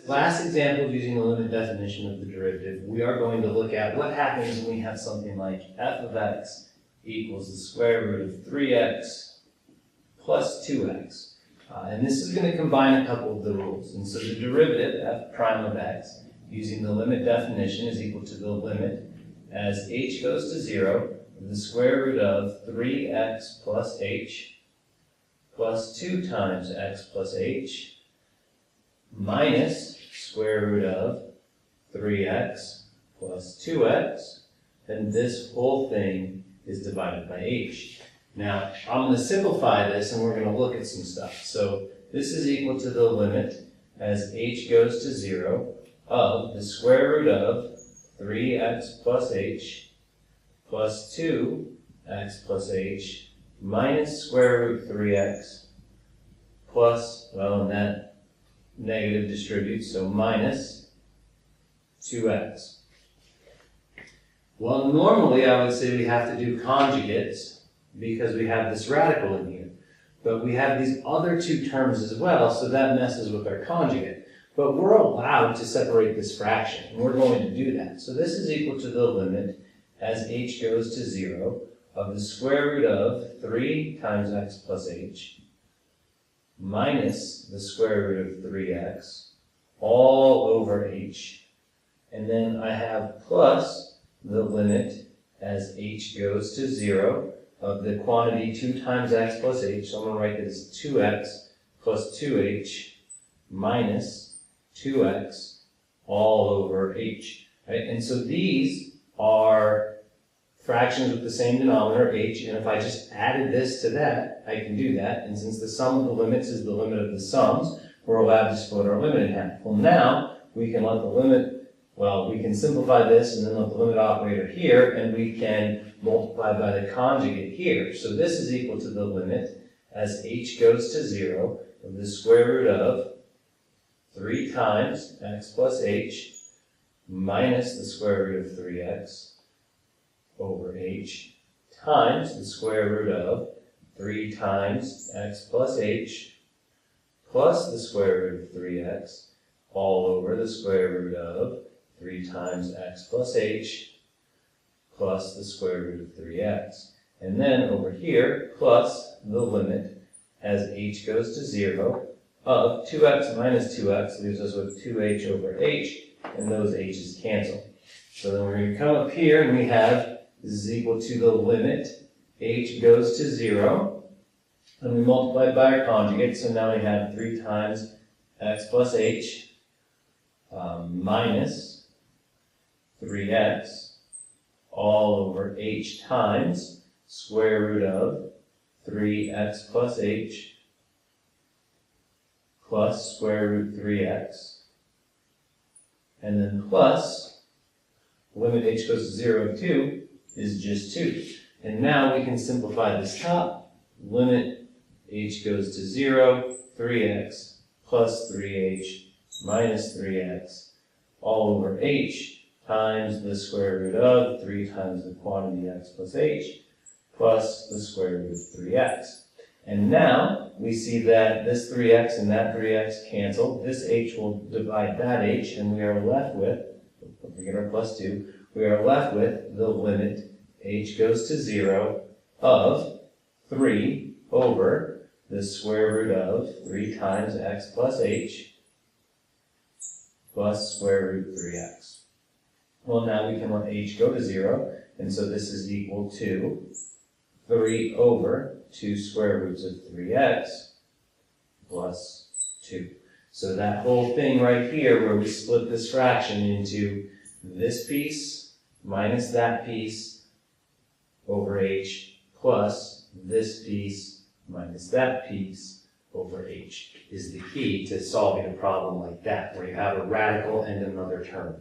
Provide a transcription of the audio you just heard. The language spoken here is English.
last example using the limit definition of the derivative, we are going to look at what happens when we have something like f of x equals the square root of 3x plus 2x. And this is going to combine a couple of the rules. And so the derivative, f prime of x, using the limit definition is equal to the limit as h goes to 0 of the square root of 3x plus h plus 2 times x plus h minus square root of 3x plus 2x, then this whole thing is divided by h. Now, I'm going to simplify this and we're going to look at some stuff. So this is equal to the limit as h goes to 0 of the square root of 3x plus h plus 2x plus h minus square root 3x plus, well, and that negative distributes, so minus 2x. Well, normally I would say we have to do conjugates because we have this radical in here. But we have these other two terms as well, so that messes with our conjugate. But we're allowed to separate this fraction, and we're going to do that. So this is equal to the limit as h goes to 0 of the square root of 3 times x plus h minus the square root of 3x all over h. And then I have plus the limit as h goes to 0 of the quantity 2 times x plus h. So I'm going to write this as 2x plus 2h minus 2x all over h. Right? And so these are fractions with the same denominator, h, and if I just added this to that, I can do that. And since the sum of the limits is the limit of the sums, we're allowed to split our limit in half. Well, now we can let the limit, well, we can simplify this and then let the limit operator here, and we can multiply by the conjugate here. So this is equal to the limit as h goes to 0 of the square root of 3 times x plus h minus the square root of 3x over h times the square root of 3 times x plus h plus the square root of 3x all over the square root of 3 times x plus h plus the square root of 3x. And then over here, plus the limit as h goes to 0 of 2x minus 2x leaves us with 2h over h, and those h's cancel. So then we're going to come up here and we have this is equal to the limit h goes to 0, and we multiply it by our conjugate, so now we have 3 times x plus h minus 3x all over h times square root of 3x plus h plus square root 3x, and then plus limit h goes to 0 of 2 is just 2. And now we can simplify this top. Limit h goes to 0, 3x plus 3h minus 3x all over h times the square root of 3 times the quantity x plus h plus the square root of 3x. And now we see that this 3x and that 3x cancel. This h will divide that h, and we are left with, don't forget our plus 2, we are left with the limit h goes to 0 of 3 over the square root of 3 times x plus h plus square root 3x. Well, now we can let h go to 0, and so this is equal to 3 over 2 square roots of 3x plus 2. So that whole thing right here where we split this fraction into this piece minus that piece over h plus this piece minus that piece over h is the key to solving a problem like that, where you have a radical and another term.